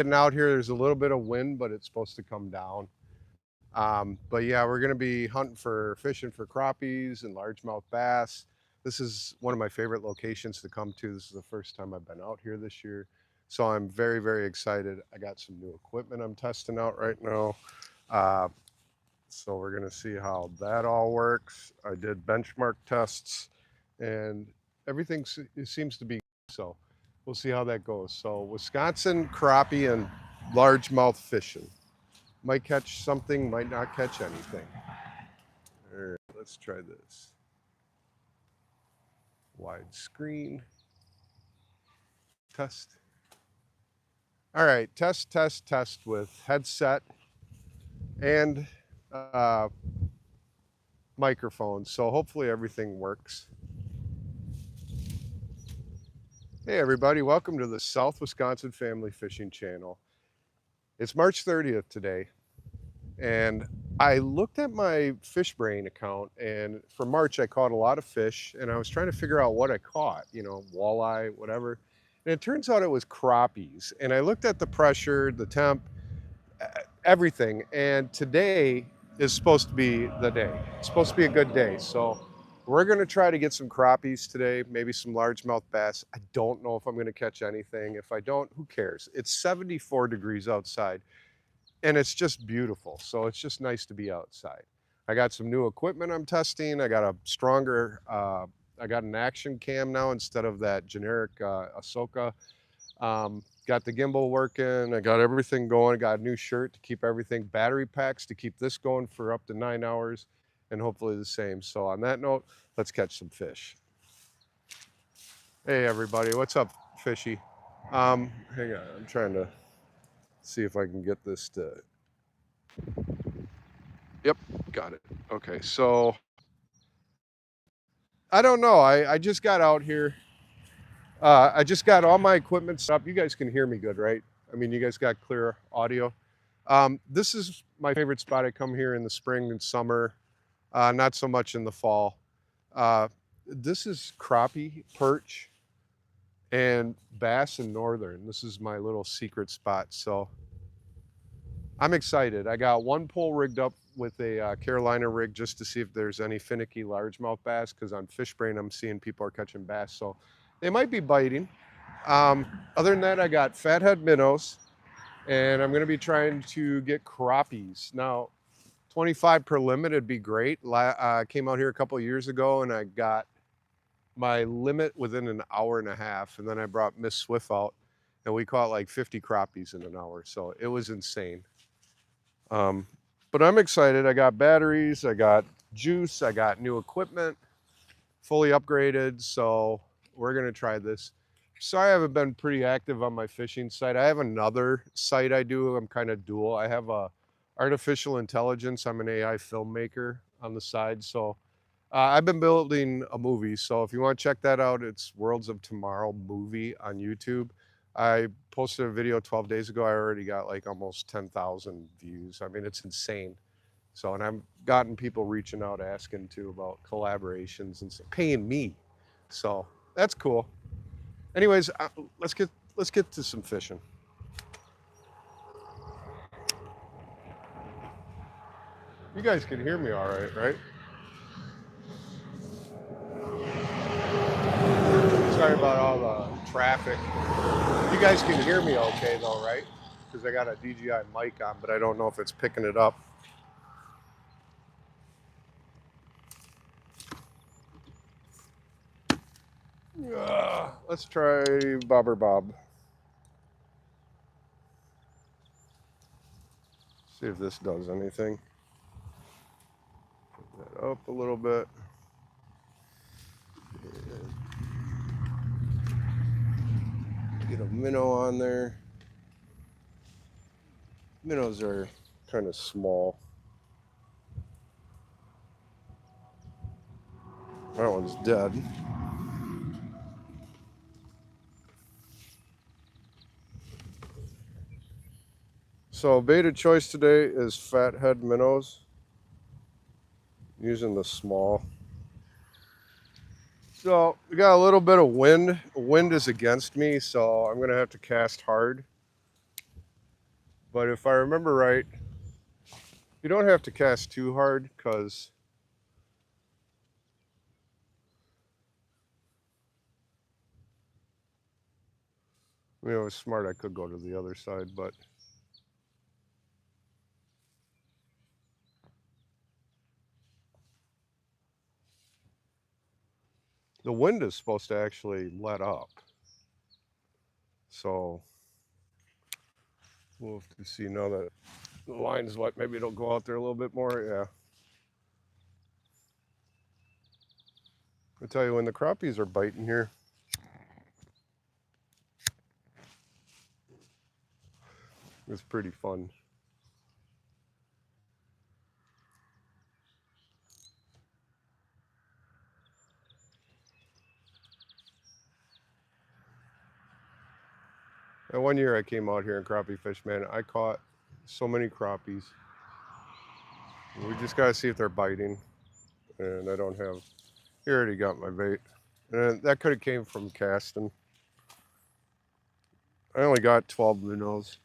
getting out here, there's a little bit of wind, but it's supposed to come down. But yeah, we're going to be hunting for fishing for crappies and largemouth bass. This is one of my favorite locations to come to. This is the first time I've been out here this year. So I'm very, very excited. I got some new equipment I'm testing out right now. Uh, so we're going to see how that all works. I did benchmark tests and everything seems to be so. We'll see how that goes. So Wisconsin crappie and largemouth fishing. Might catch something, might not catch anything. All right, let's try this. Wide screen. Test. All right, test with headset and microphone. So hopefully everything works. Hey everybody, welcome to the South Wisconsin Family Fishing Channel. It's March 30th today, and I looked at my FishBrain account, and for March I caught a lot of fish, and I was trying to figure out what I caught, walleye, whatever. And it turns out it was crappies. And I looked at the pressure, the temp, everything, and today is supposed to be the day. It's supposed to be a good day. So we're gonna try to get some crappies today, maybe some largemouth bass. I don't know if I'm gonna catch anything. If I don't, who cares? It's 74 degrees outside and it's just beautiful. So it's just nice to be outside. I got some new equipment I'm testing. I got a stronger, I got an action cam now instead of that generic Ahsoka. Got the gimbal working. I got everything going. I got a new shirt to keep everything, battery packs to keep this going for up to 9 hours, and hopefully the same. So on that note, let's catch some fish. Hey everybody, what's up, fishy? Hang on, I'm trying to see if I can get this to. Yep, got it. Okay, so I don't know. I just got out here. I just got all my equipment set up. You guys can hear me good, right? I mean, you guys got clear audio. This is my favorite spot. I come here in the spring and summer, not so much in the fall. This is crappie, perch, and bass in northern. This is my little secret spot. So I'm excited. I got one pole rigged up with a Carolina rig just to see if there's any finicky largemouth bass, because on FishBrain I'm seeing people are catching bass, so they might be biting. Other than that, I got fathead minnows, and I'm going to be trying to get crappies. Now, 25 per limit would be great. I came out here a couple of years ago and I got my limit within an hour and a half, and then I brought Miss Swff out and we caught like 50 crappies in an hour, so it was insane. But I'm excited. I got batteries, I got juice, I got new equipment, fully upgraded, so we're gonna try this. Sorry I haven't been pretty active on my fishing site. I have another site I do. I'm kind of dual. I have a artificial intelligence. I'm an AI filmmaker on the side. So I've been building a movie. So if you want to check that out, it's Worlds of Tomorrow movie on YouTube. I posted a video 12 days ago. I already got like almost 10,000 views. I mean, it's insane. So, and I've gotten people reaching out asking too about collaborations and paying me. So that's cool. Anyways, let's get to some fishing. You guys can hear me all right, right? Sorry about all the traffic. You guys can hear me okay though, right? Because I got a DJI mic on, but I don't know if it's picking it up. Let's try Bobber Bob. See if this does anything. Put that up a little bit. Get a minnow on there. Minnows are kind of small. That one's dead. So bait of choice today is fathead minnows, using the small. So we got a little bit of wind. Wind is against me, so I'm gonna have to cast hard. But if I remember right, you don't have to cast too hard because it was smart. I could go to the other side, but the wind is supposed to actually let up. So we'll have to see now that the line's wet. Maybe it'll go out there a little bit more. Yeah. I tell you, when the crappies are biting here, it's pretty fun. And one year I came out here and crappie fish, man, I caught so many crappies. We just gotta see if they're biting. And I don't have, you already got my bait. And that could have came from casting. I only got 12 minnows.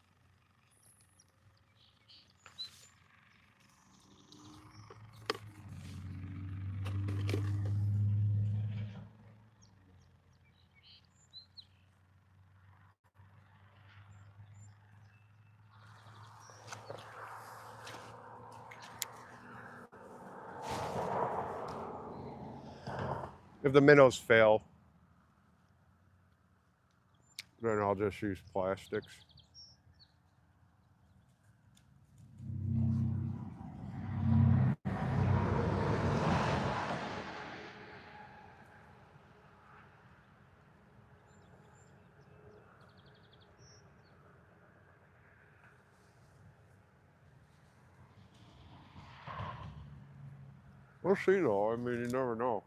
If the minnows fail, then I'll just use plastics. We'll see though, I mean, you never know.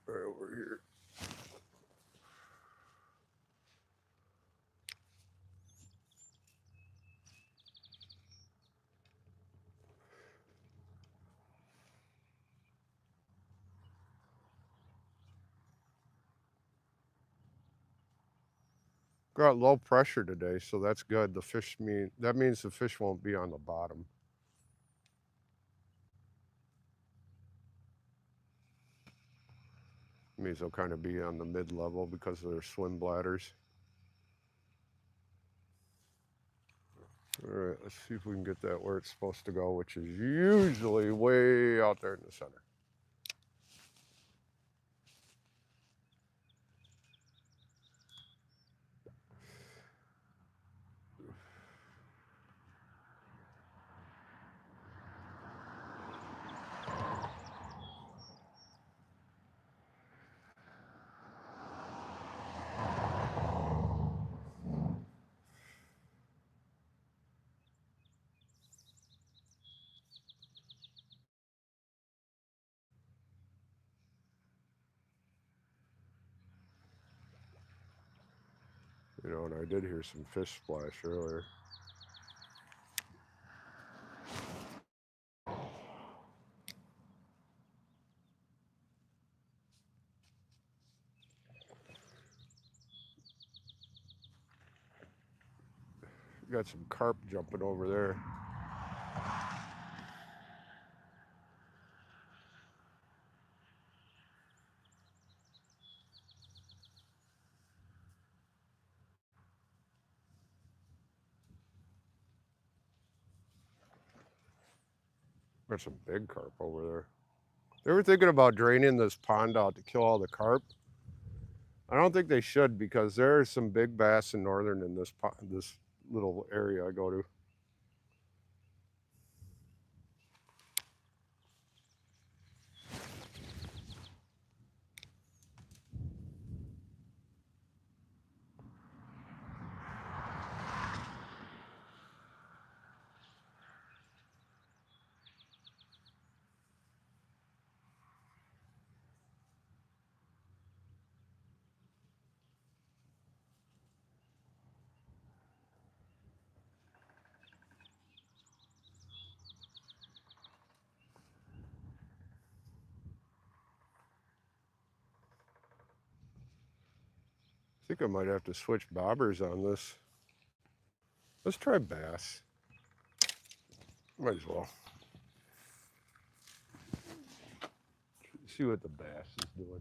Right over here. Got low pressure today, so that's good. That means the fish won't be on the bottom. It means they'll kind of be on the mid-level because of their swim bladders. All right, let's see if we can get that where it's supposed to go, which is usually way out there in the center. You know, and I did hear some fish splash earlier. Got some carp jumping over there. Got some big carp over there. They were thinking about draining this pond out to kill all the carp. I don't think they should because there are some big bass in northern in this little area I go to. think I might have to switch bobbers on this. Let's try bass. Might as well. See what the bass is doing.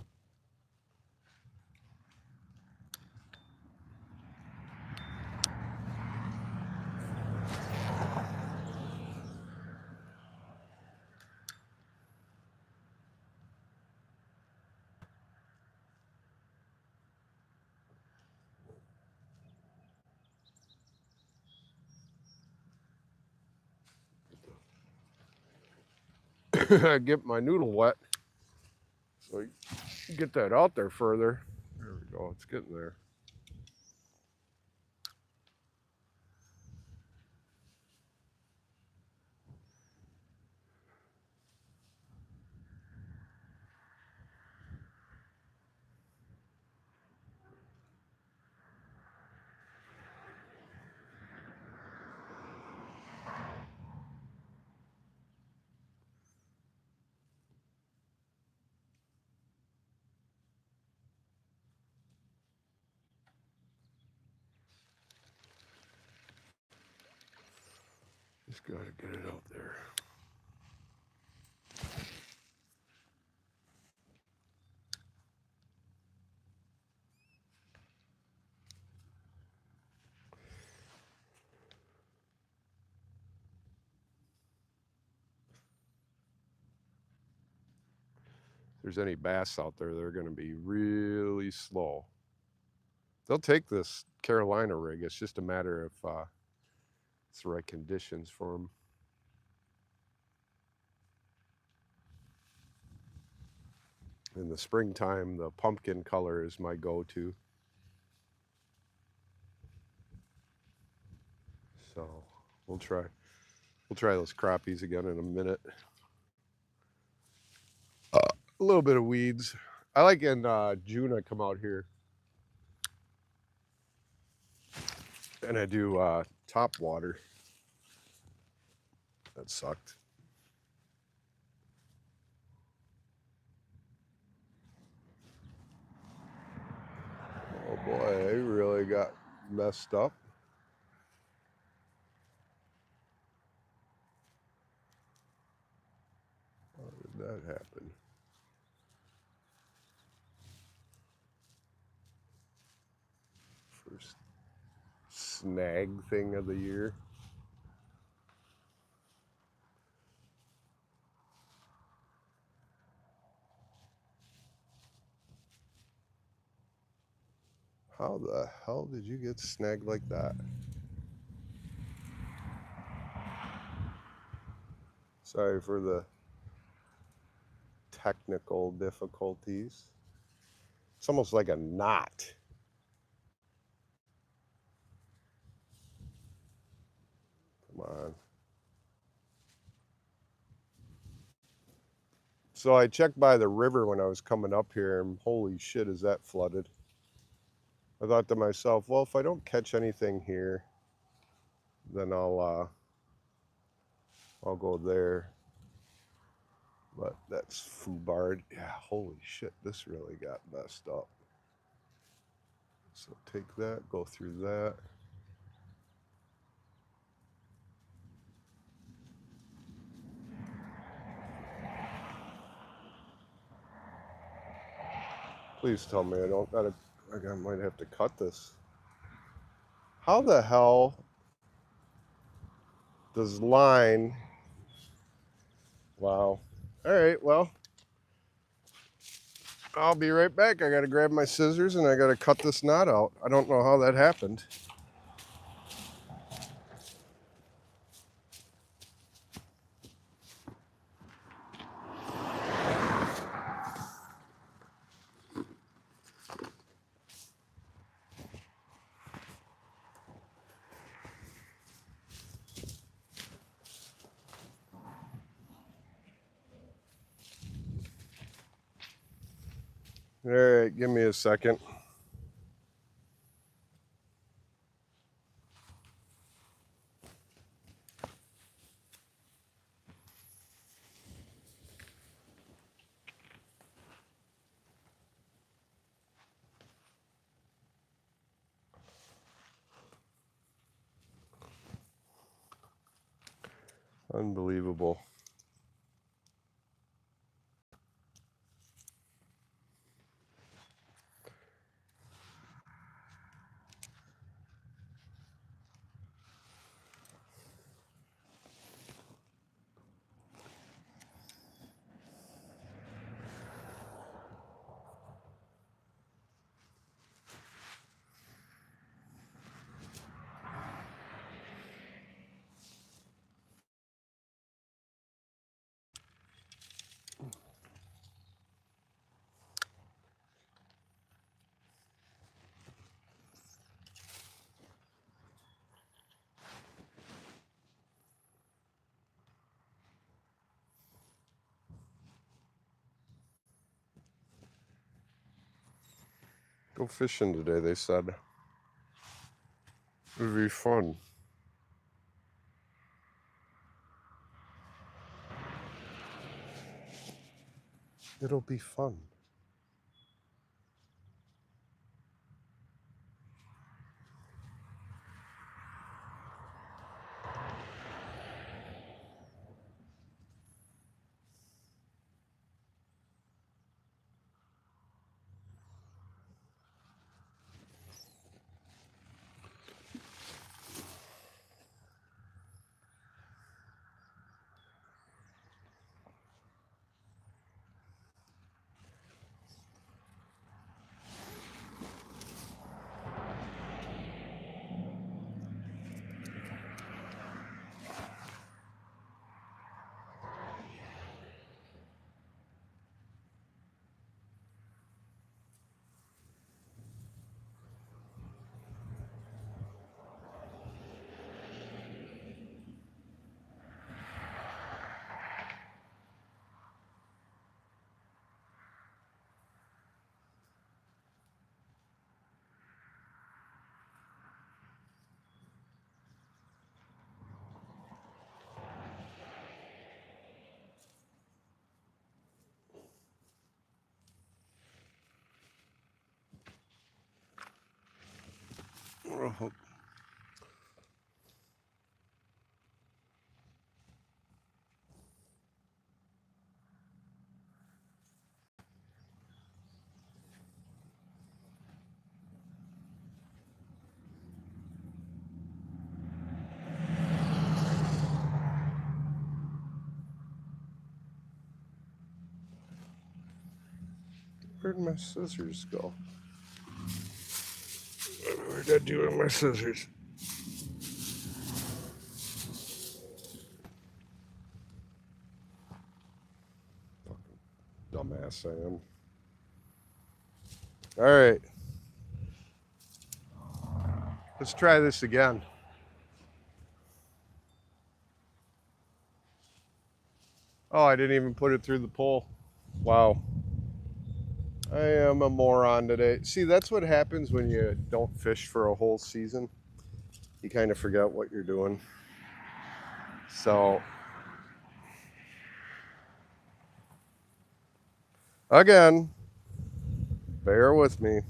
I get my noodle wet, so you get that out there further. There we go, it's getting there. Just gotta get it out there. If there's any bass out there, they're gonna be really slow. They'll take this Carolina rig. It's just a matter of it's the right conditions for them. In the springtime, the pumpkin color is my go-to. So we'll try those crappies again in a minute. A little bit of weeds. I like in June I come out here and I do top water. That sucked. Oh boy, they really got messed up. How did that happen? First snag thing of the year. How the hell did you get snagged like that? Sorry for the technical difficulties. It's almost like a knot. Come on. So I checked by the river when I was coming up here, and holy shit, is that flooded. I thought to myself, well, if I don't catch anything here, then I'll go there. But that's foobarred. Yeah, holy shit, this really got messed up. So take that, go through that. Please tell me I don't gotta, I might have to cut this. How the hell does line, wow. All right, well, I'll be right back. I gotta grab my scissors and I gotta cut this knot out. I don't know how that happened. All right, give me a second. Unbelievable. Go fishing today, they said. It would be fun. It'll be fun. Oh. Where'd my scissors go? What did I do with my scissors? Fucking dumbass I am. All right. Let's try this again. Oh, I didn't even put it through the pole. Wow. I am a moron today. See, that's what happens when you don't fish for a whole season. You kind of forget what you're doing. So, again, bear with me.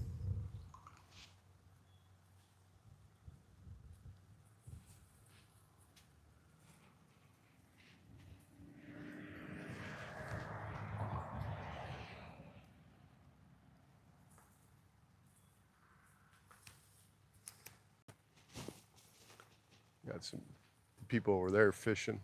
Got some people over there fishing.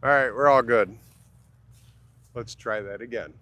All right, we're all good. Let's try that again.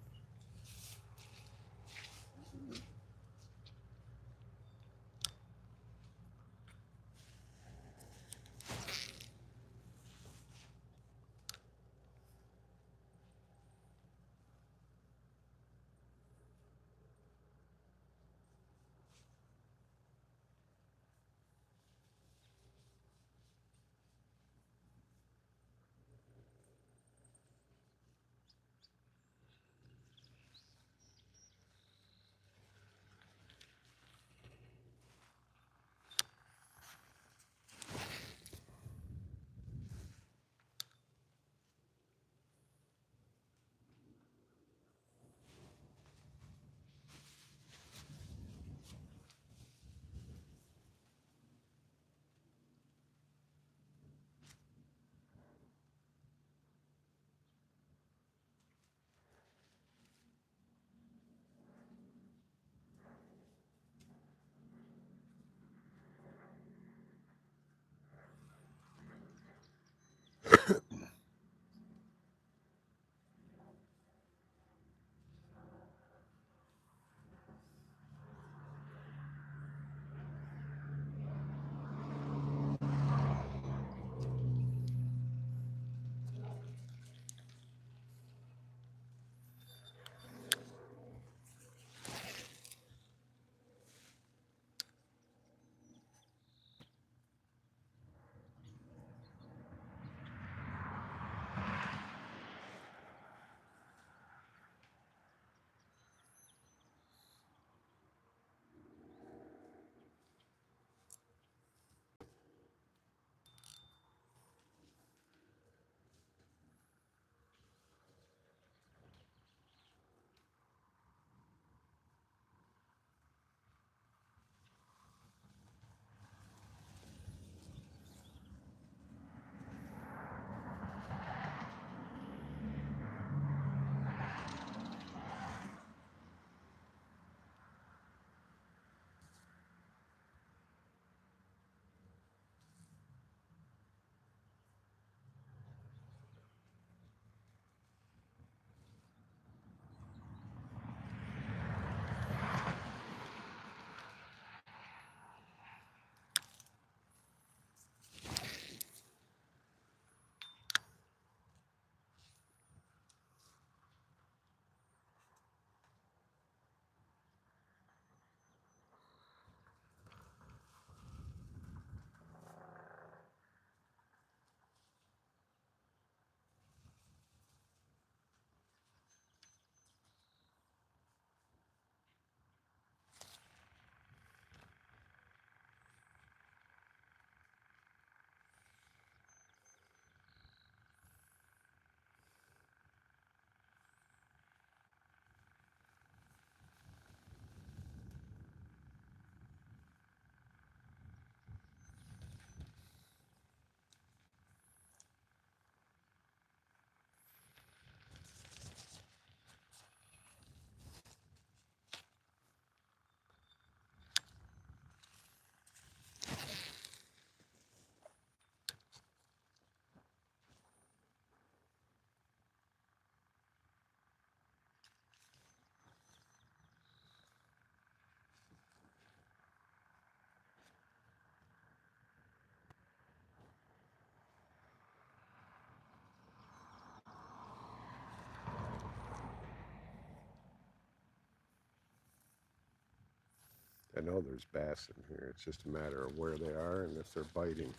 I know there's bass in here. It's just a matter of where they are and if they're biting.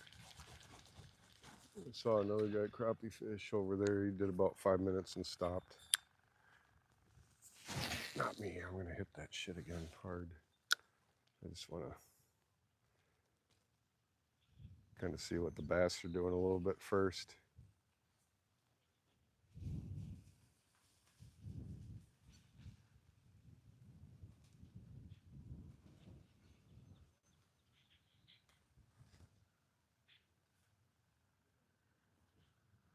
I saw another guy crappie fish over there. He did about 5 minutes and stopped. Not me. I'm gonna hit that shit again hard. I just want to kind of see what the bass are doing a little bit first.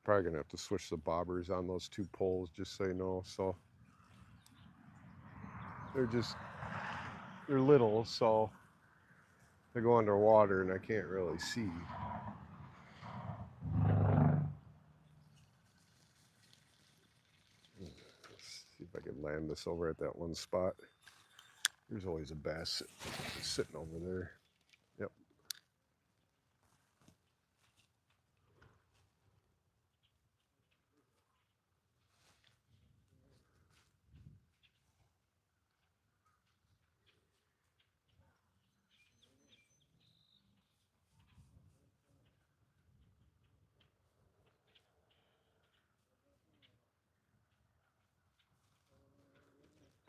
Probably gonna have to switch the bobbers on those two poles just so you know. So they're little, so they go underwater and I can't really see. land this over at that one spot. There's always a bass sitting over there. Yep.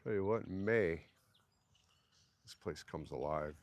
Tell you what, in May, this place comes alive.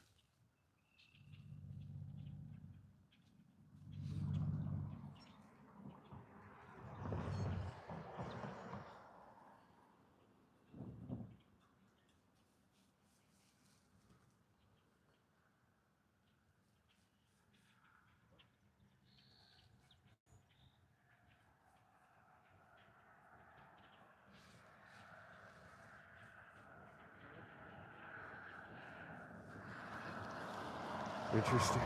Interesting.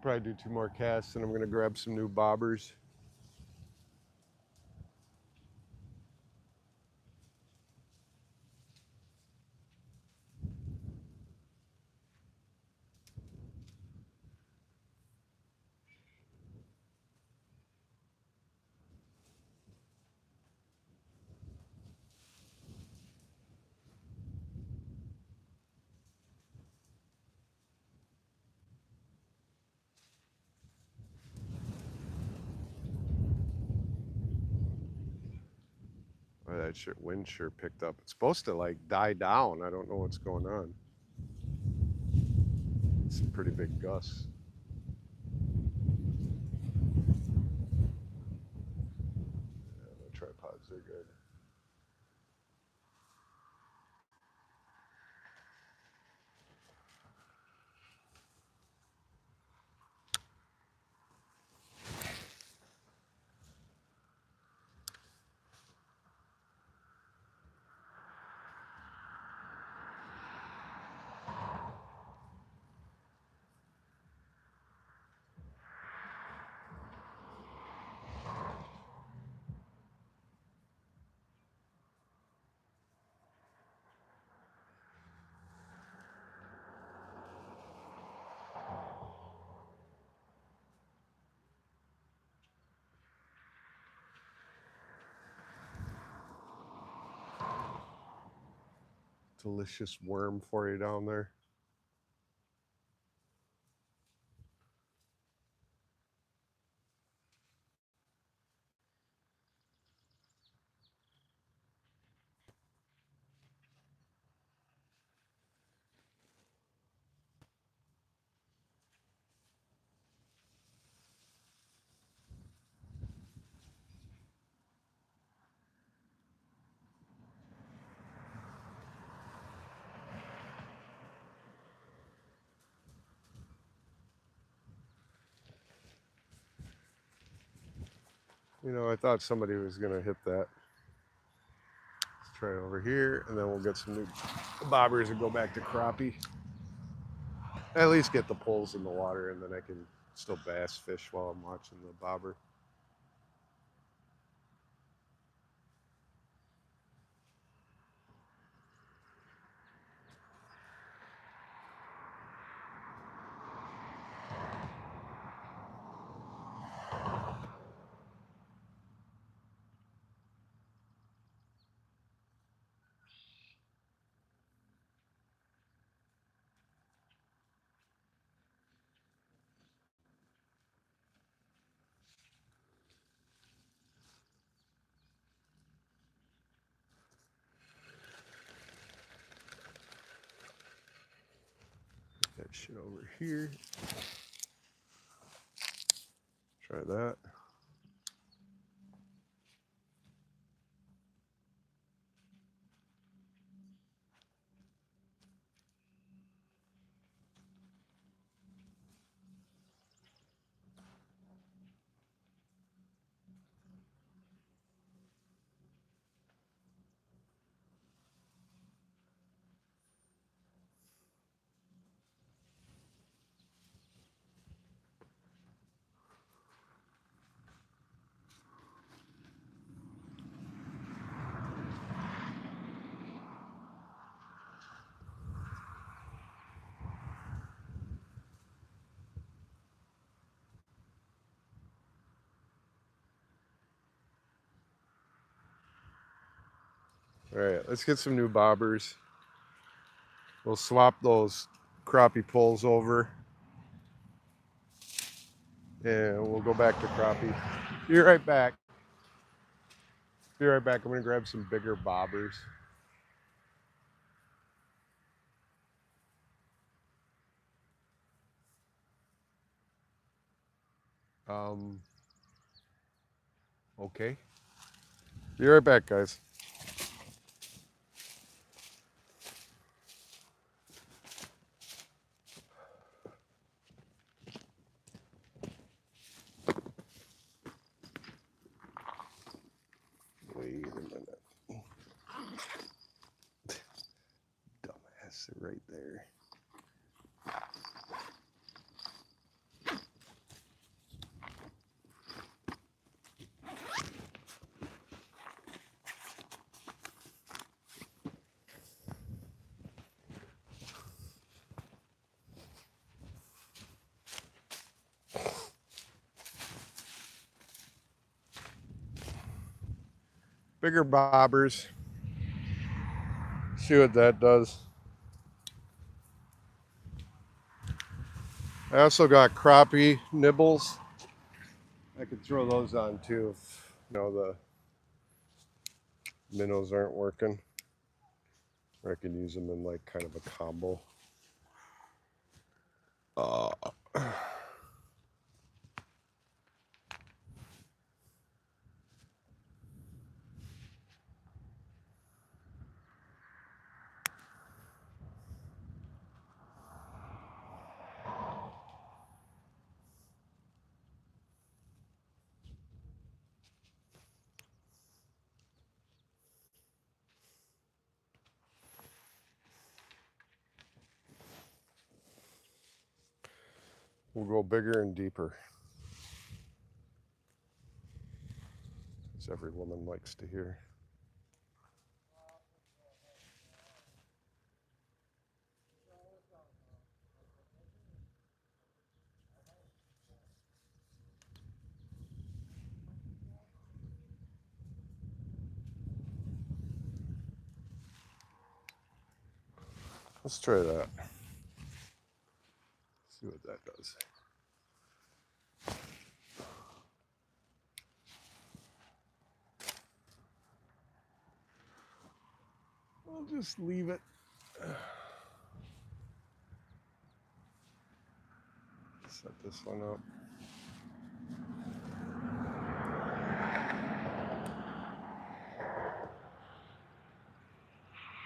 Probably do 2 more casts and I'm gonna grab some new bobbers. Oh, that wind sure picked up. It's supposed to like die down. I don't know what's going on. It's some pretty big gusts. Yeah, the tripods are good. Delicious worm for you down there. You know, I thought somebody was gonna hit that. Let's try it over here, and then we'll get some new bobbers and go back to crappie. At least get the poles in the water, and then I can still bass fish while I'm watching the bobber. push it over here. Try that. All right, let's get some new bobbers. We'll swap those crappie poles over and we'll go back to crappie. Be right back. Be right back. I'm gonna grab some bigger bobbers. Okay. Be right back, guys. Wait a minute. Dumbass, right there. Bigger bobbers. See what that does. I also got crappie nibbles. I could throw those on too if the minnows aren't working. Or I can use them in like kind of a combo. We'll go bigger and deeper. As every woman likes to hear. Let's try that. See what that does. I'll just leave it. Set this one up.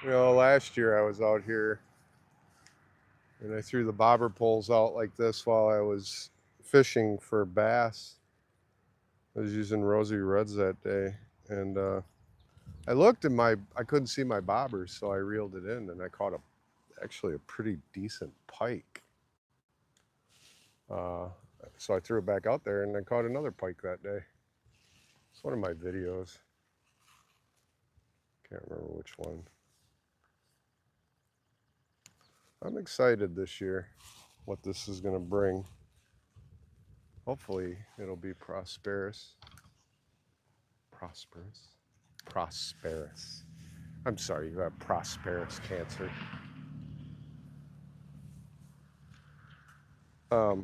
Last year I was out here and I threw the bobber poles out like this while I was fishing for bass. I was using rosy reds that day, and I looked and I couldn't see my bobbers, so I reeled it in and I caught actually a pretty decent pike. So I threw it back out there and I caught another pike that day. It's one of my videos. Can't remember which one. I'm excited this year what this is going to bring. Hopefully it'll be prosperous. Prosperous. I'm sorry, you have prosperous cancer. But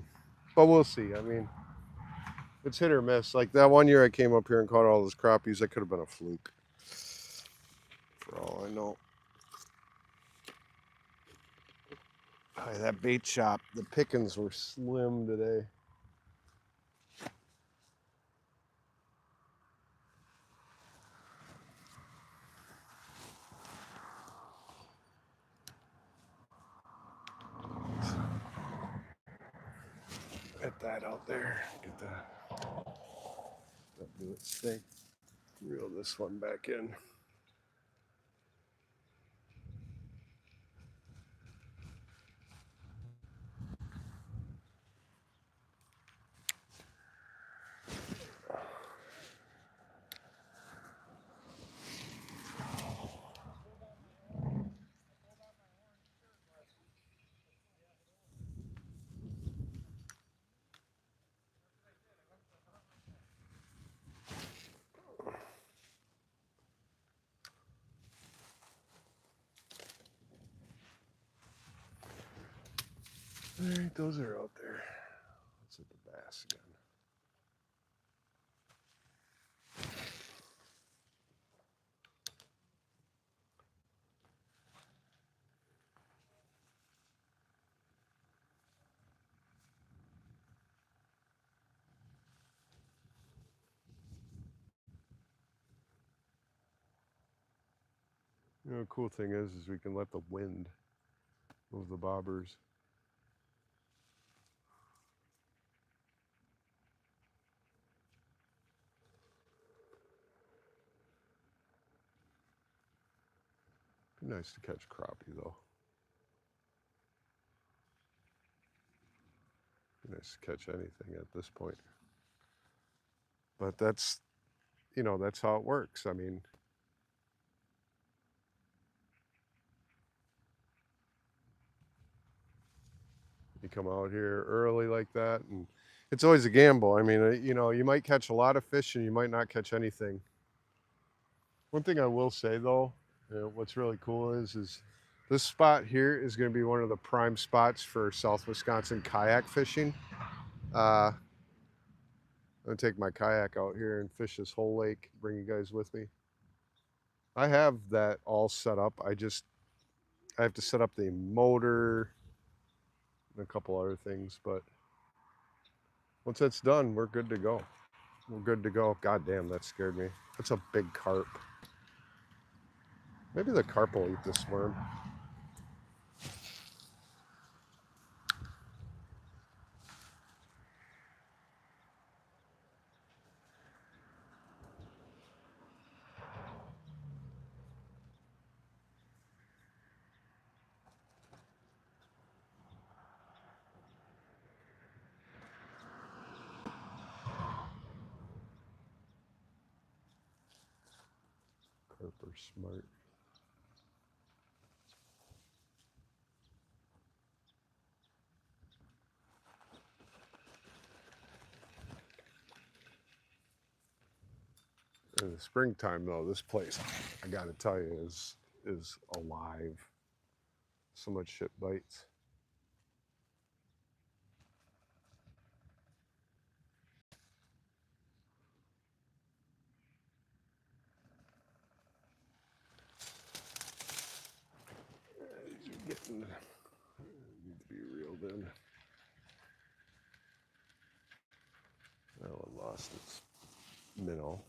we'll see. I mean, it's hit or miss. Like that one year I came up here and caught all those crappies, that could have been a fluke. For all I know. Boy, that bait shop, the pickings were slim today. Get that out there. Get that. Do its thing. Reel this one back in. All right, those are out there. Let's hit the bass again. You know, the cool thing is we can let the wind move the bobbers. Be nice to catch crappie though. Be nice to catch anything at this point. But that's, you know, that's how it works. I mean, you come out here early like that, and it's always a gamble. I mean, you know, you might catch a lot of fish and you might not catch anything. One thing I will say though, what's really cool is this spot here is going to be one of the prime spots for South Wisconsin kayak fishing. I'm gonna take my kayak out here and fish this whole lake. Bring you guys with me. I have that all set up. I have to set up the motor and a couple other things, but once that's done, we're good to go. We're good to go. God damn, that scared me. That's a big carp. Maybe the carp will eat this worm. Carp are smart. In the springtime though, this place, I gotta tell you, is alive. So much shit bites. These are getting, need to be reeled in. That one lost its minnow.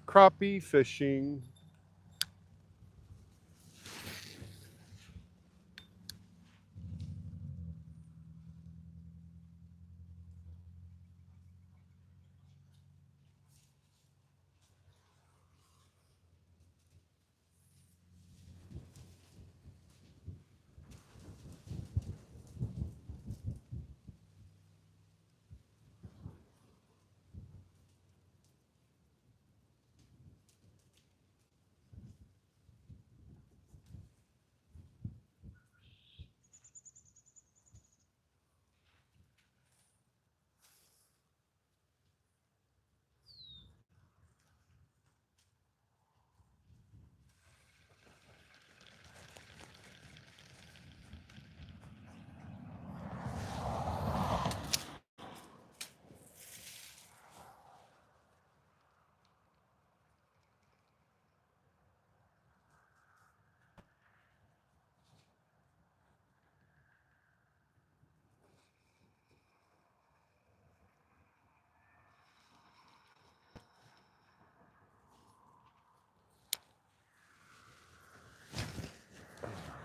crappie fishing.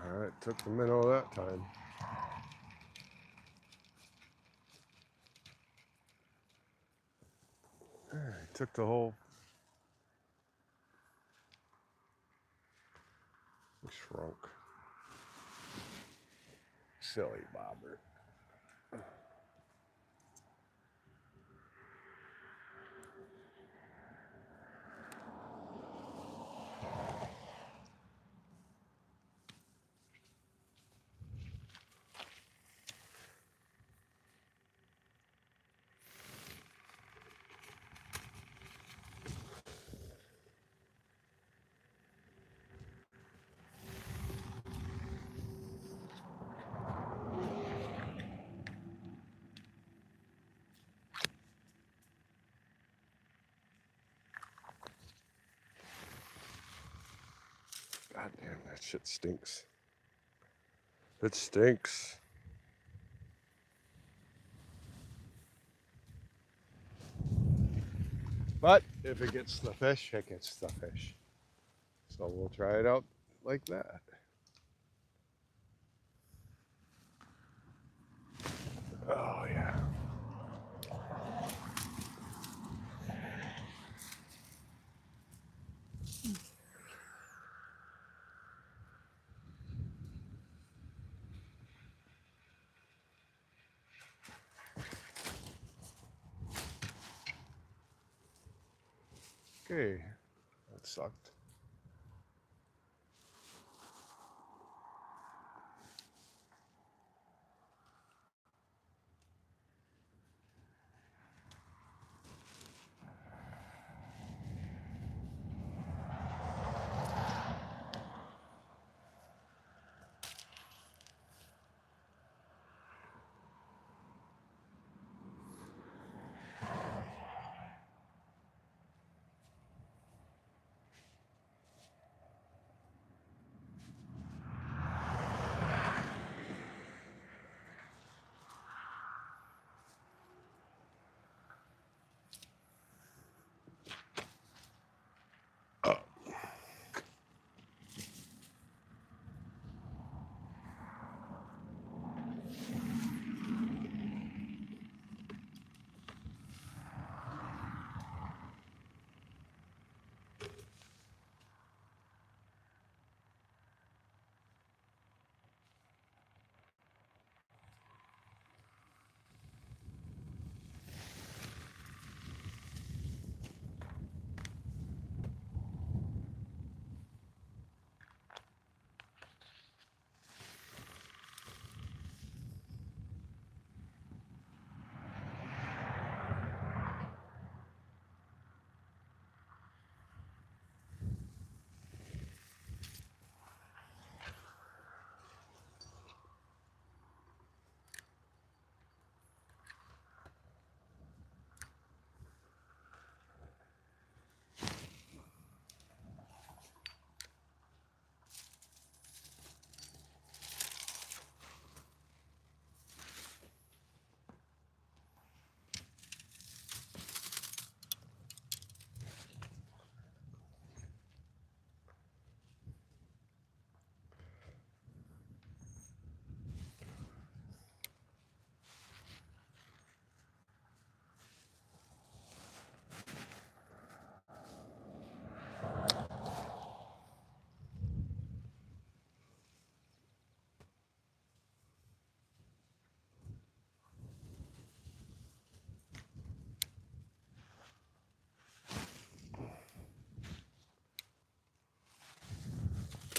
All right, took the minnow that time. All right, took the whole. Shrunk. Silly bobber. God damn, that shit stinks. It stinks. But if it gets the fish, it gets the fish. So we'll try it out like that. Oh, yeah. Okay, that sucked.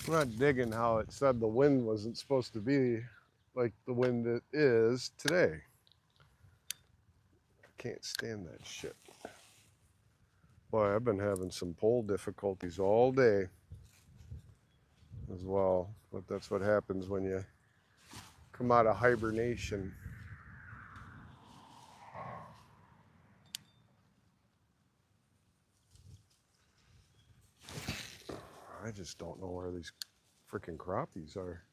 I'm not digging how it said the wind wasn't supposed to be like the wind it is today. I can't stand that shit. Boy, I've been having some pole difficulties all day as well, but that's what happens when you come out of hibernation. I just don't know where these freaking crappies are.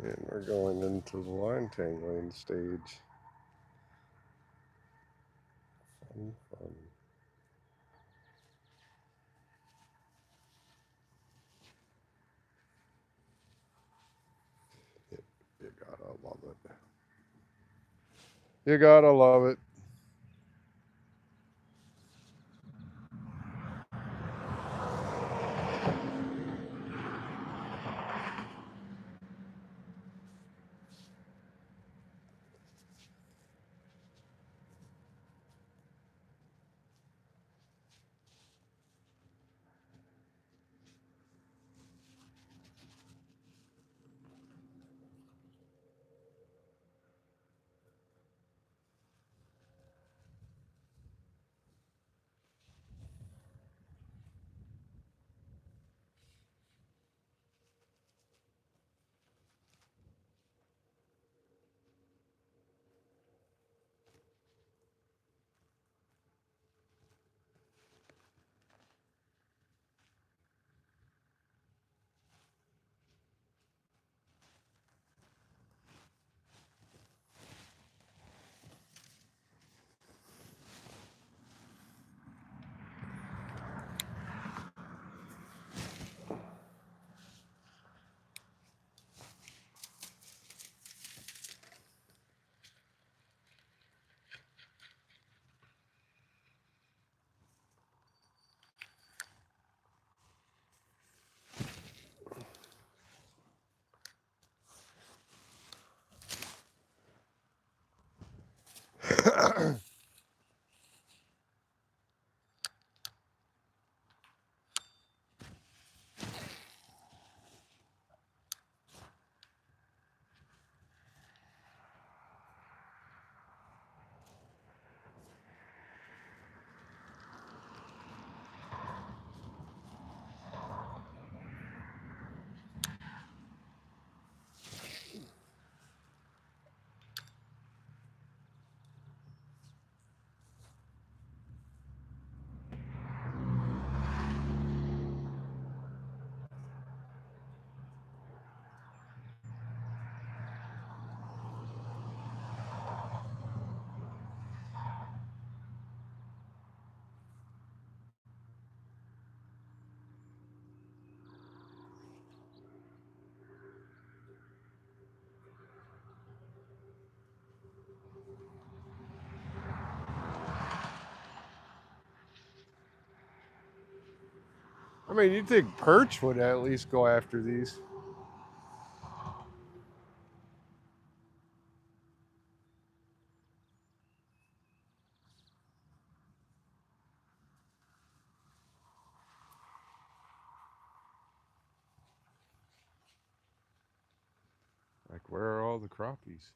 And we're going into the line tangling stage. Fun, fun. You gotta love it. You gotta love it. I mean, you'd think perch would at least go after these. Like, where are all the crappies?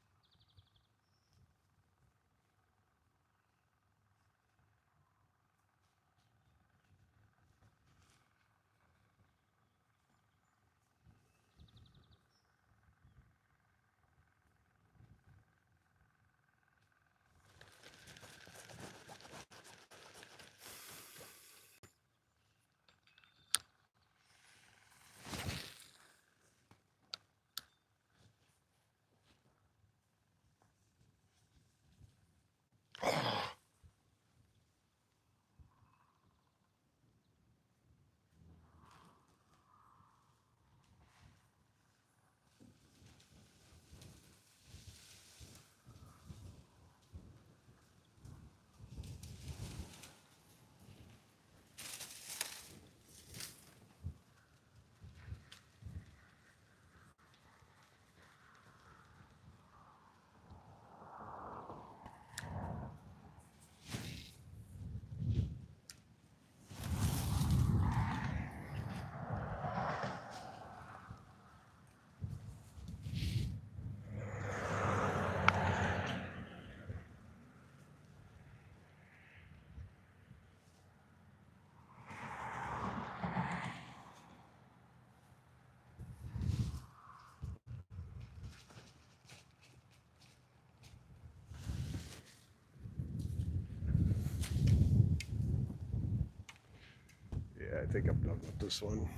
I think I'm done with this one.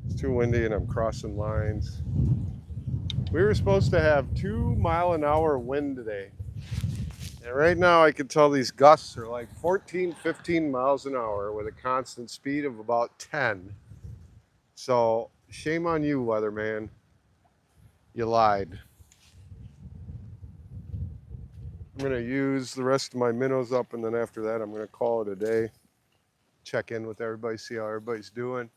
It's too windy and I'm crossing lines. We were supposed to have 2-mile-an-hour wind today. And right now I can tell these gusts are like 14, 15 miles an hour with a constant speed of about 10. So shame on you, weatherman. You lied. I'm gonna use the rest of my minnows up, and then after that I'm gonna call it a day. Check in with everybody, see how everybody's doing.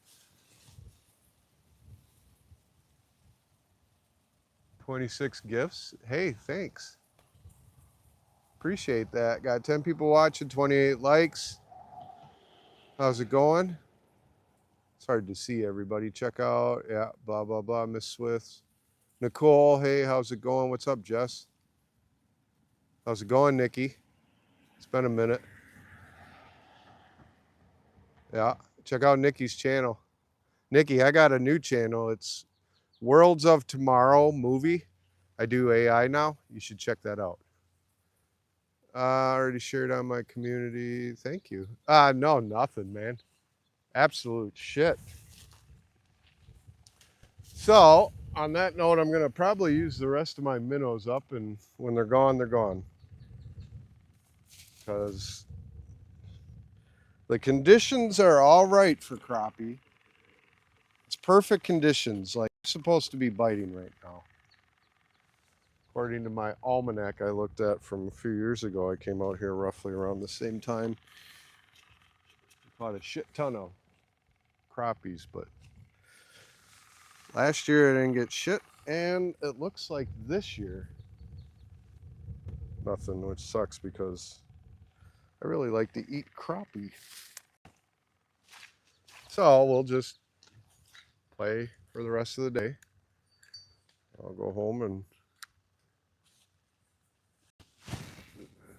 26 gifts. Hey, thanks. Appreciate that. Got 10 people watching, 28 likes. How's it going? It's hard to see everybody. Check out, yeah, blah, blah, blah, Miss Swifts. Nicole, hey, how's it going? What's up, Jess? How's it going, Nikki? It's been a minute. Yeah, check out Nikki's channel. Nikki, I got a new channel. It's Worlds of Tomorrow movie. I do AI now. You should check that out. Already shared on my community. Thank you. No, nothing, man. Absolute shit. So, on that note, I'm going to probably use the rest of my minnows up, and when they're gone, they're gone. Because the conditions are all right for crappie. It's perfect conditions. Like, I'm supposed to be biting right now. According to my almanac I looked at from a few years ago, I came out here roughly around the same time. Caught a shit ton of crappies, but last year I didn't get shit, and it looks like this year nothing, which sucks because I really like to eat crappie. So we'll just play for the rest of the day. I'll go home and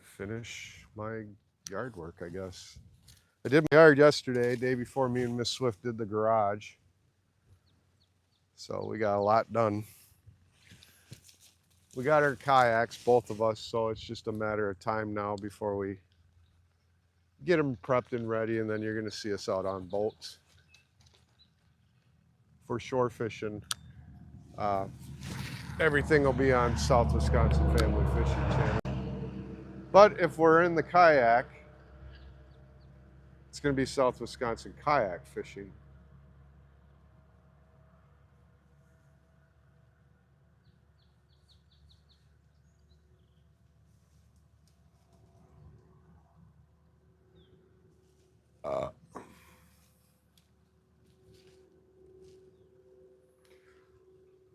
finish my yard work, I guess. I did my yard yesterday, day before me and Miss Swift did the garage. So we got a lot done. We got our kayaks, both of us, so it's just a matter of time now before we get them prepped and ready, and then you're going to see us out on boats for shore fishing. Everything will be on South Wisconsin Family Fishing Channel. But if we're in the kayak, it's going to be South Wisconsin Kayak Fishing.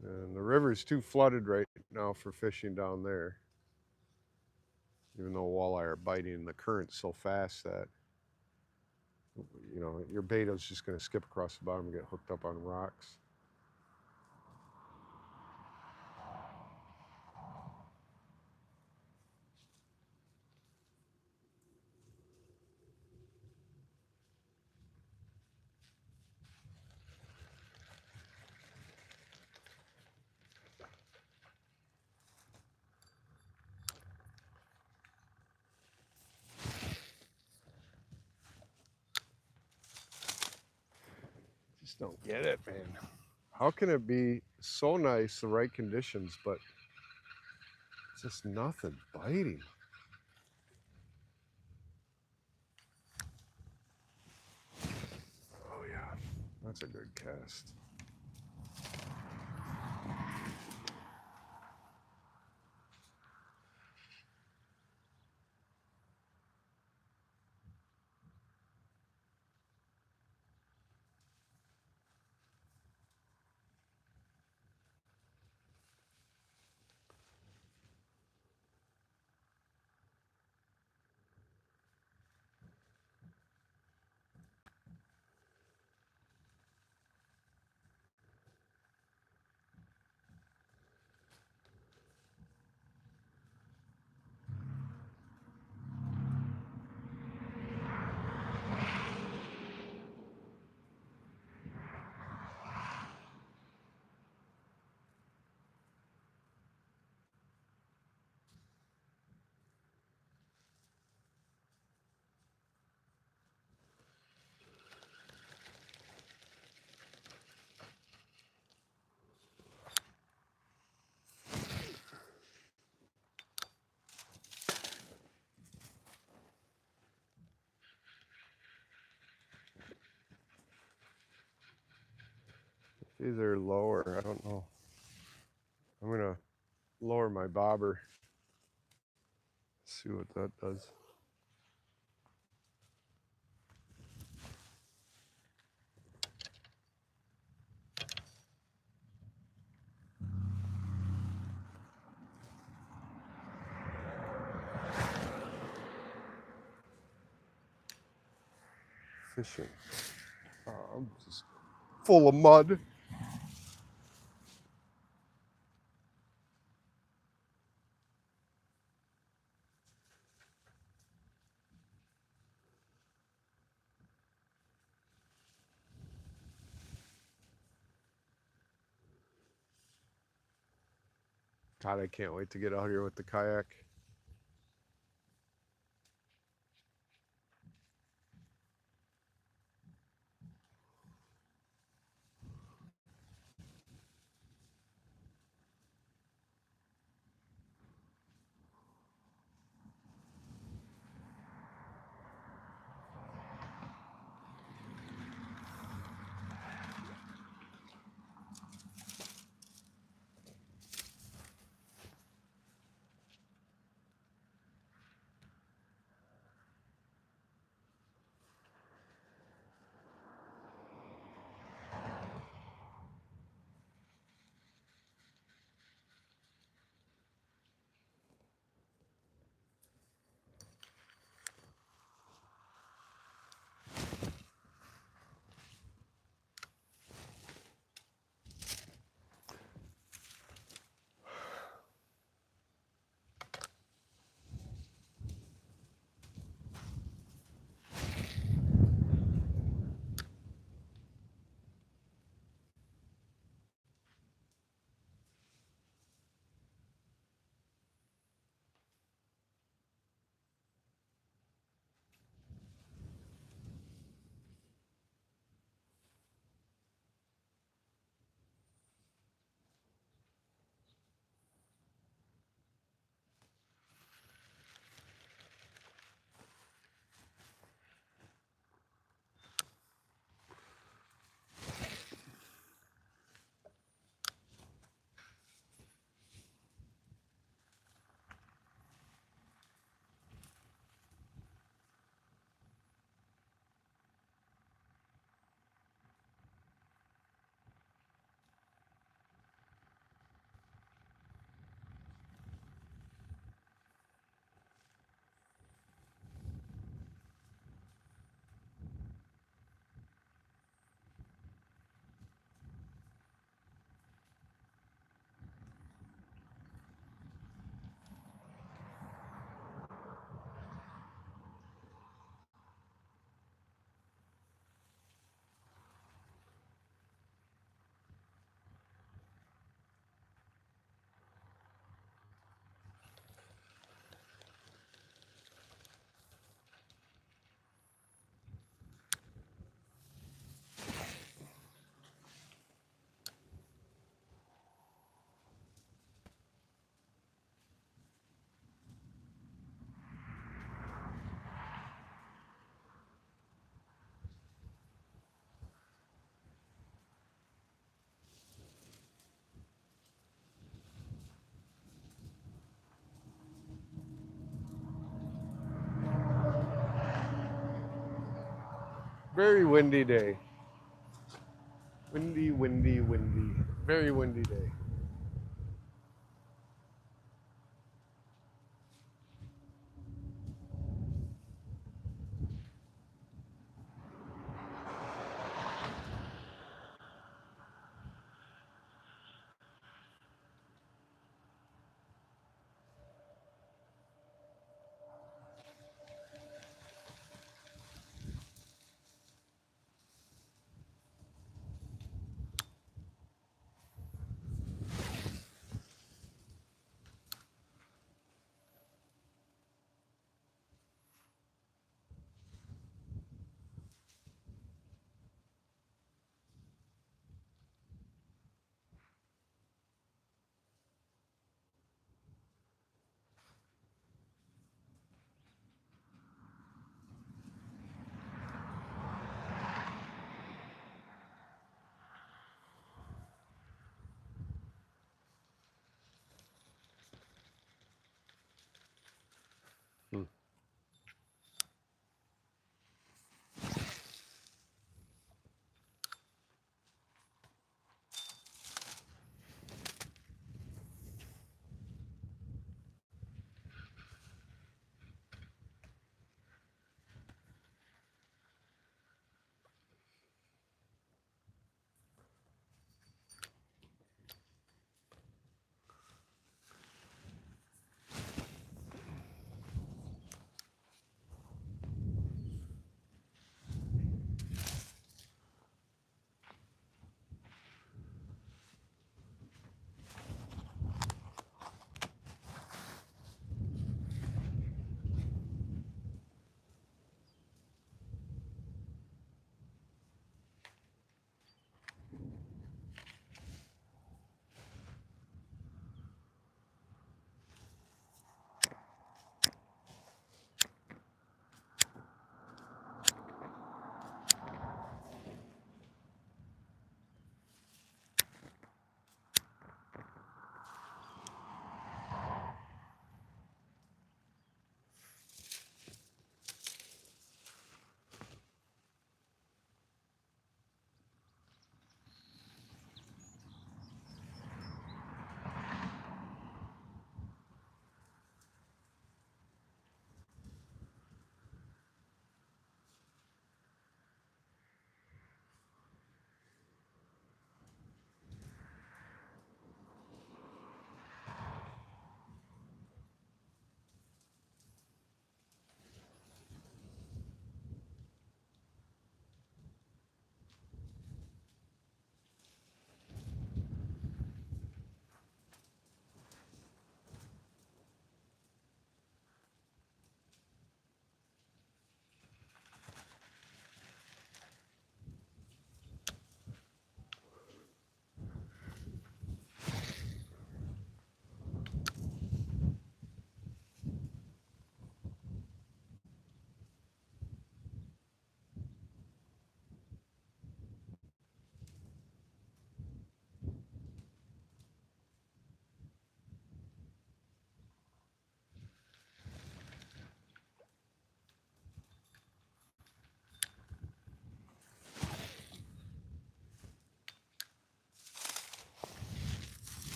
And the river's too flooded right now for fishing down there. Even though walleye are biting, the current's so fast that, you know, your beta's just going to skip across the bottom and get hooked up on rocks. Just don't get it, man. How can it be so nice, the right conditions, but just nothing biting? Oh yeah, that's a good cast. Either lower, I don't know. I'm gonna lower my bobber. See what that does. Fishing. I'm just full of mud. God, I can't wait to get out here with the kayak. Very windy day. Windy, windy, windy. Very windy day.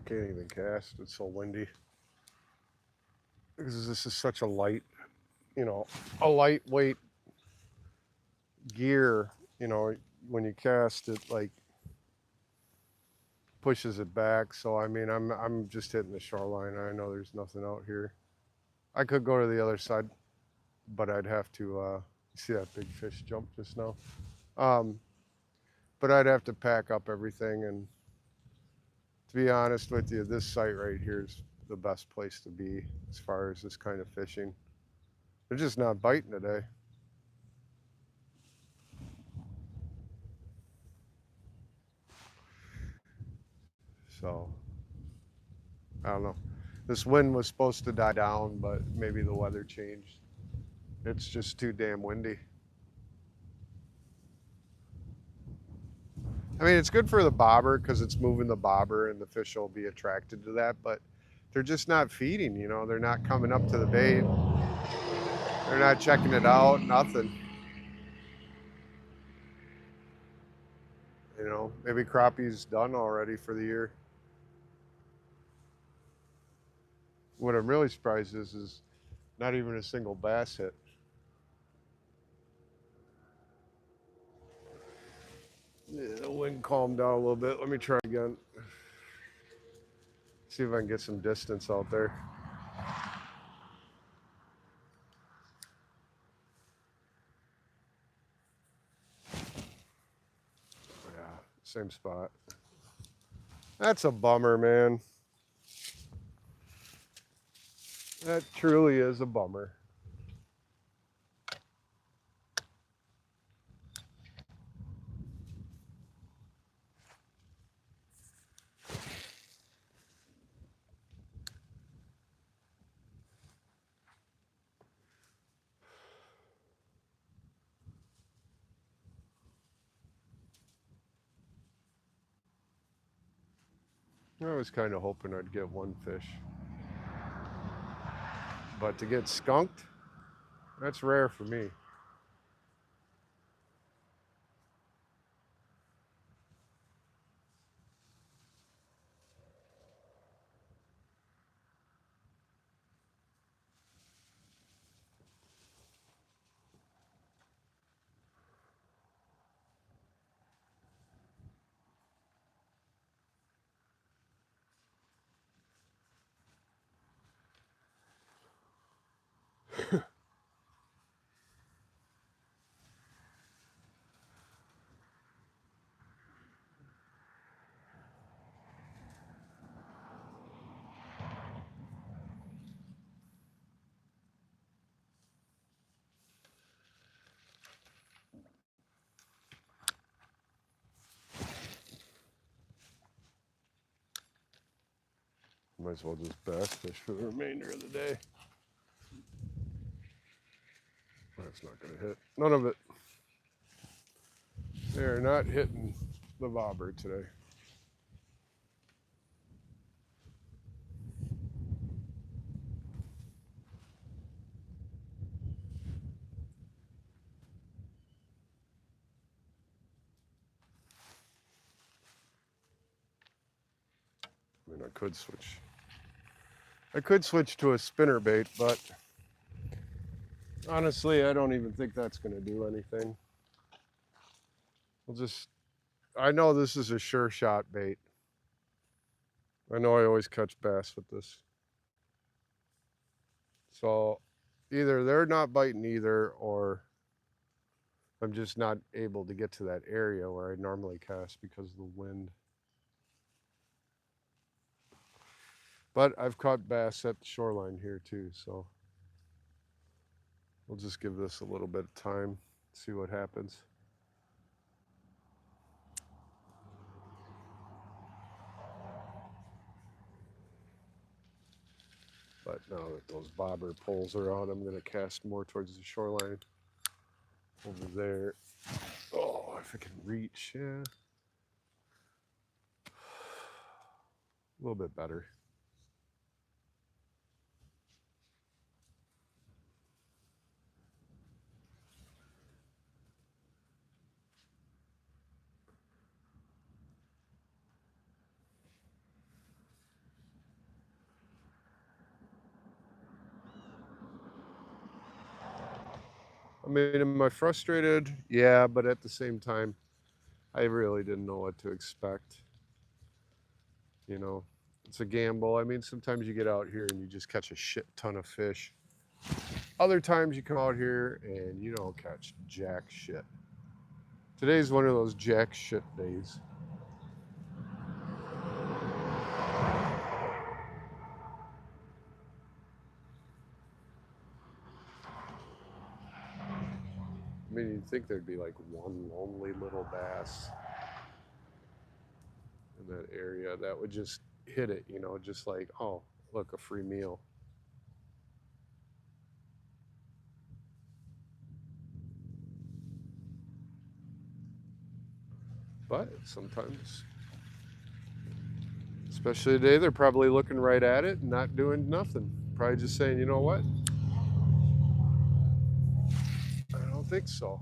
can't even cast. It's so windy. Because this is such a light, a lightweight gear, when you cast it, like, pushes it back. So I mean, I'm just hitting the shoreline. I know there's nothing out here. I could go to the other side, but I'd have to see that big fish jump just now. But I'd have to pack up everything, and to be honest with you, this site right here is the best place to be as far as this kind of fishing. They're just not biting today. So I don't know. This wind was supposed to die down, but maybe the weather changed. It's just too damn windy. I mean, it's good for the bobber because it's moving the bobber and the fish will be attracted to that, but they're just not feeding, they're not coming up to the bait. They're not checking it out, nothing. Maybe crappie's done already for the year. What I'm really surprised is not even a single bass hit. Yeah, the wind calmed down a little bit. Let me try again. See if I can get some distance out there. Yeah, same spot. That's a bummer, man. That truly is a bummer. I was kind of hoping I'd get one fish. But to get skunked, that's rare for me. Might as well just bass fish for the remainder of the day. That's not going to hit. None of it. They're not hitting the bobber today. I mean, I could switch to a spinner bait, but honestly, I don't even think that's going to do anything. I know this is a sure shot bait. I know I always catch bass with this. So either they're not biting either, or I'm just not able to get to that area where I normally cast because of the wind. But I've caught bass at the shoreline here too, so we'll just give this a little bit of time, see what happens. But now that those bobber poles are on, I'm going to cast more towards the shoreline over there. Oh, if I can reach, yeah. A little bit better. I mean, am I frustrated? Yeah, but at the same time, I really didn't know what to expect. You know, it's a gamble. I mean, sometimes you get out here and you just catch a shit ton of fish. Other times you come out here and you don't catch jack shit. Today's one of those jack shit days. I mean, you'd think there'd be like one lonely little bass in that area that would just hit it, you know, just like, oh, look, a free meal. But sometimes, especially today, they're probably looking right at it and not doing nothing. Probably just saying, you know what? I don't think so.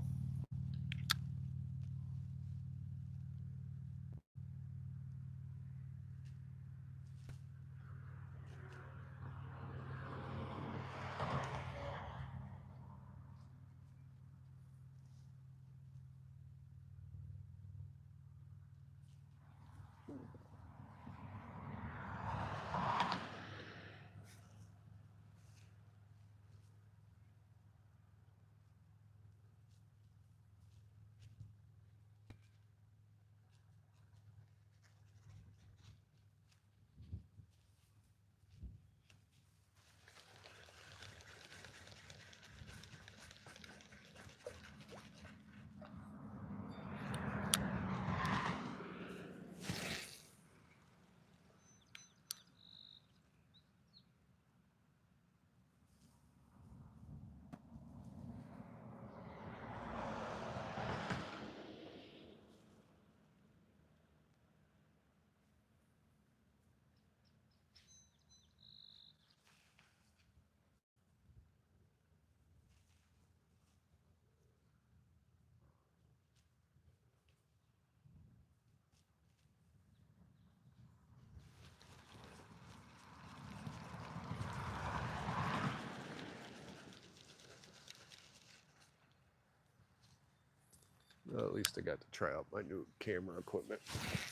Well, at least I got to try out my new camera equipment.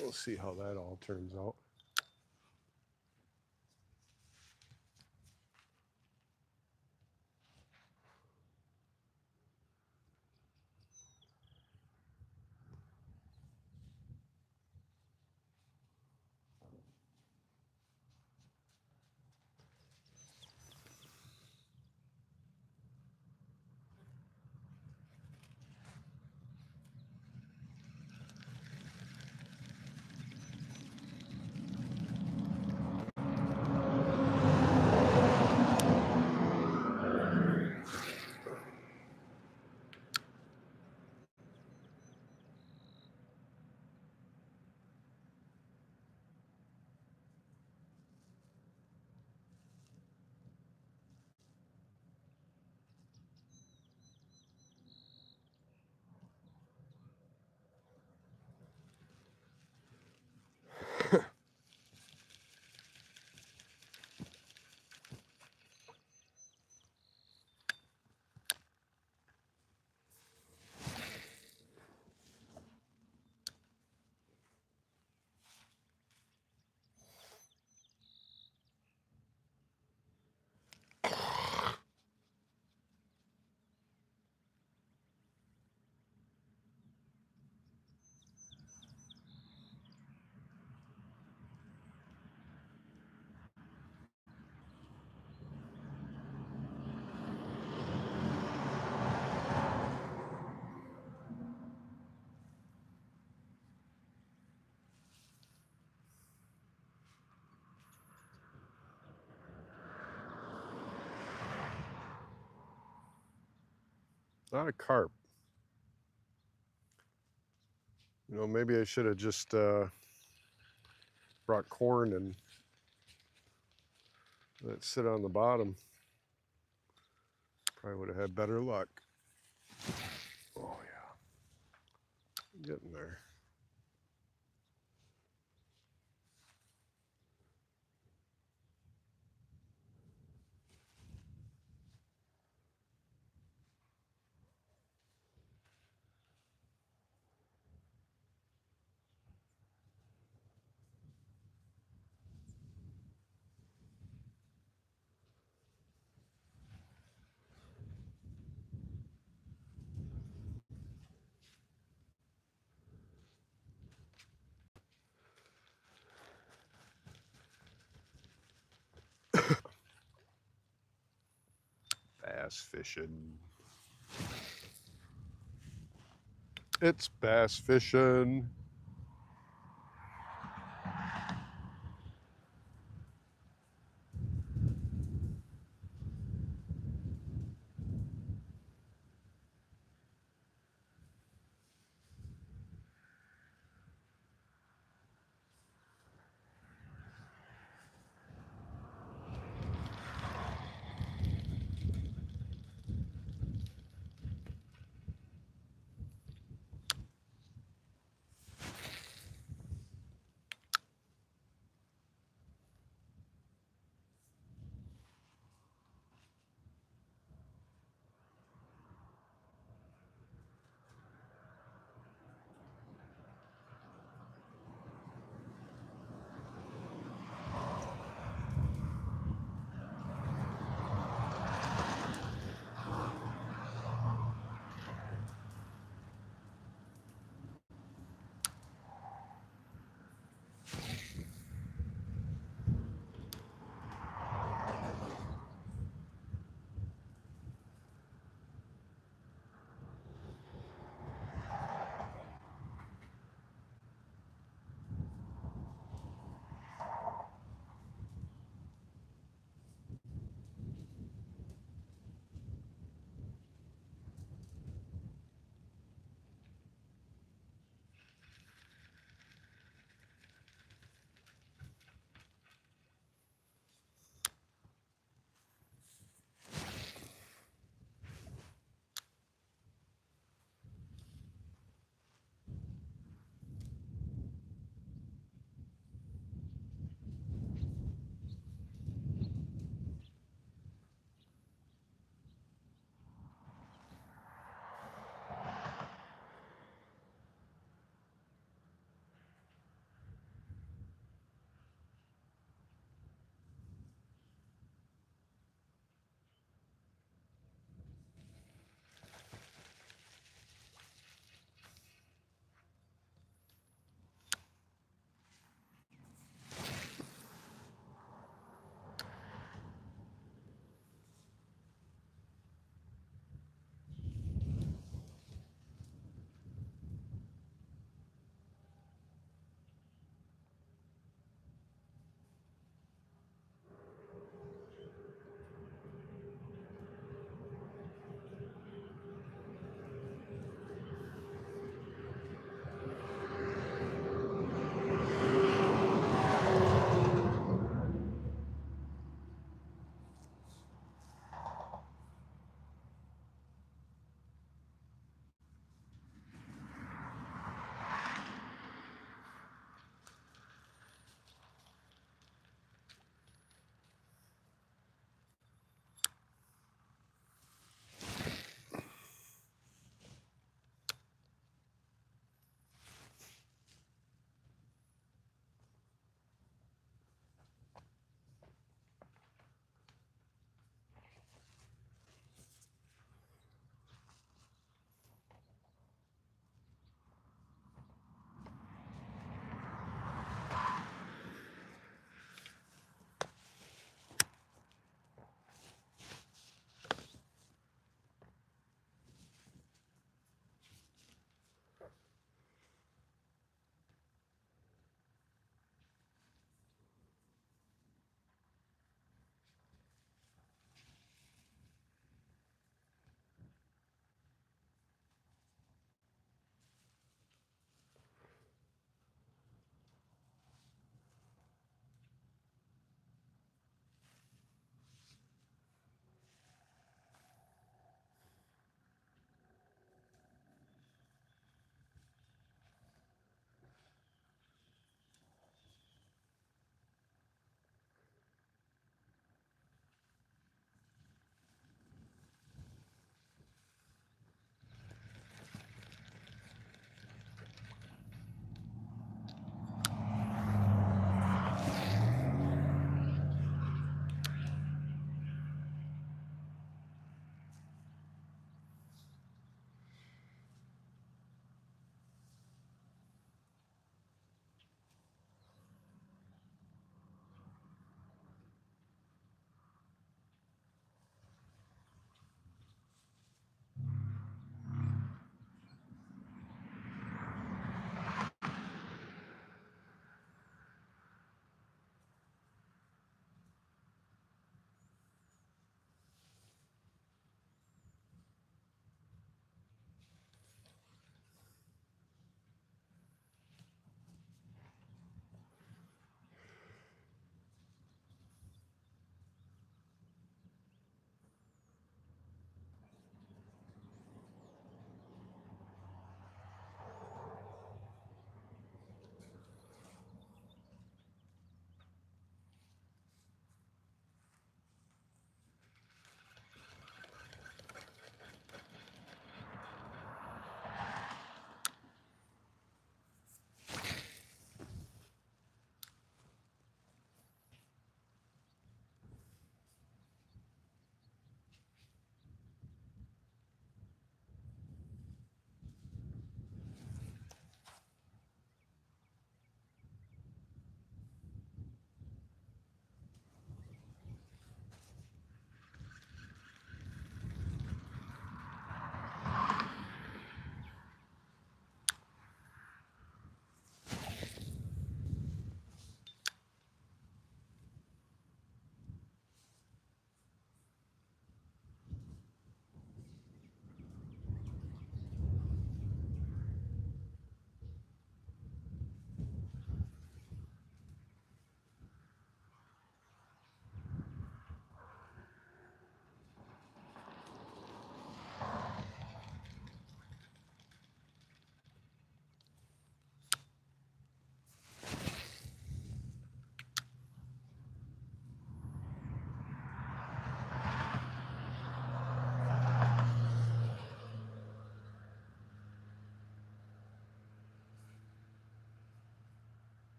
We'll see how that all turns out. Not a carp. You know, maybe I should have just brought corn and let it sit on the bottom. Probably would have had better luck. Oh yeah, getting there. bass fishing. It's bass fishing.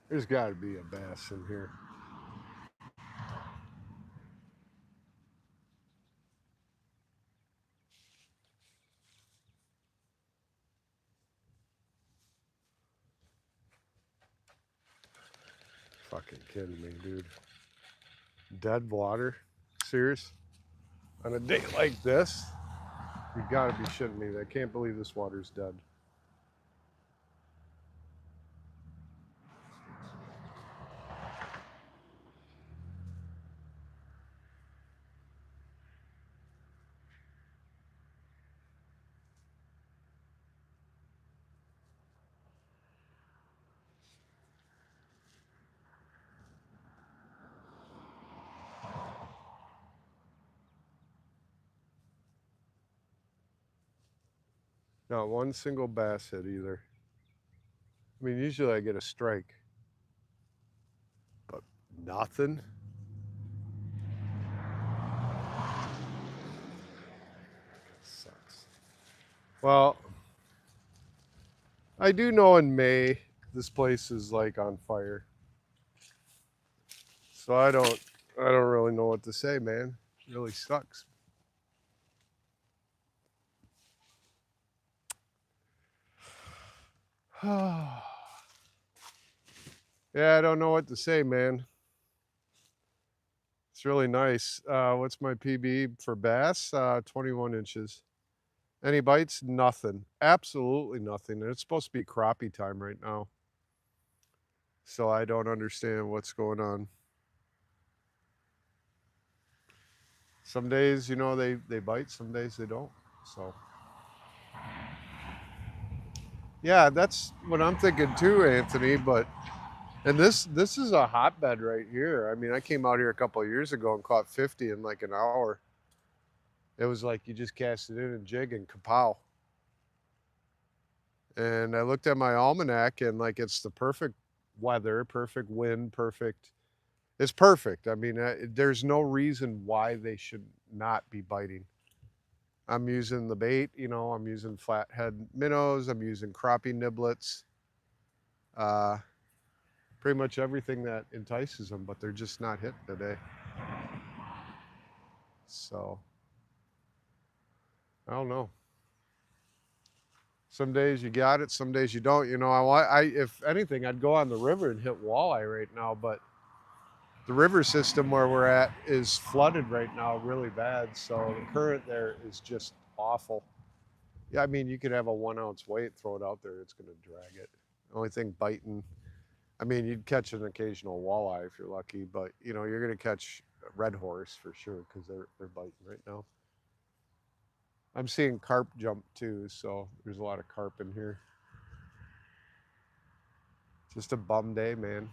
There's got to be a bass in here. Fucking kidding me, dude. Dead water? Serious? On a day like this? You gotta be shitting me. I can't believe this water's dead. Not one single bass hit either. I mean, usually I get a strike, but nothing. Sucks. Well, I do know in May this place is like on fire. So I don't really know what to say, man. It really sucks. Yeah, I don't know what to say, man. It's really nice. What's my PB for bass? 21 inches. Any bites? Nothing. Absolutely nothing. And it's supposed to be crappie time right now. So I don't understand what's going on. Some days, you know, they bite. Some days they don't. So yeah, that's what I'm thinking too, Anthony. And this is a hotbed right here. I mean, I came out here a couple of years ago and caught 50 in like an hour. It was like you just cast it in and jig and kapow. And I looked at my almanac and like it's the perfect weather, perfect wind, perfect. It's perfect. I mean, there's no reason why they should not be biting. I'm using the bait, you know, I'm using flathead minnows, I'm using crappie niblets, pretty much everything that entices them, but they're just not hitting today. So, I don't know. Some days you got it, some days you don't. You know, if anything, I'd go on the river and hit walleye right now, but the river system where we're at is flooded right now really bad. So the current there is just awful. Yeah, I mean, you could have a 1 ounce weight, throw it out there, it's going to drag it. The only thing biting, I mean, you'd catch an occasional walleye if you're lucky, but you know, you're going to catch a red horse for sure because they're biting right now. I'm seeing carp jump too, so there's a lot of carp in here. Just a bum day, man.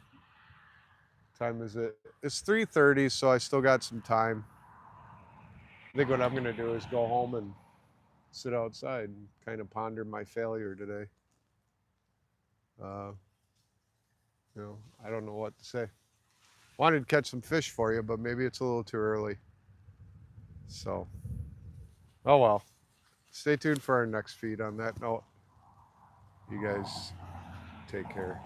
Time is it? It's 3:30, so I still got some time. I think what I'm gonna do is go home and sit outside and kind of ponder my failure today. Uh, you know, I don't know what to say. Wanted to catch some fish for you, but maybe it's a little too early. So, oh well. Stay tuned for our next feed on that note. You guys take care.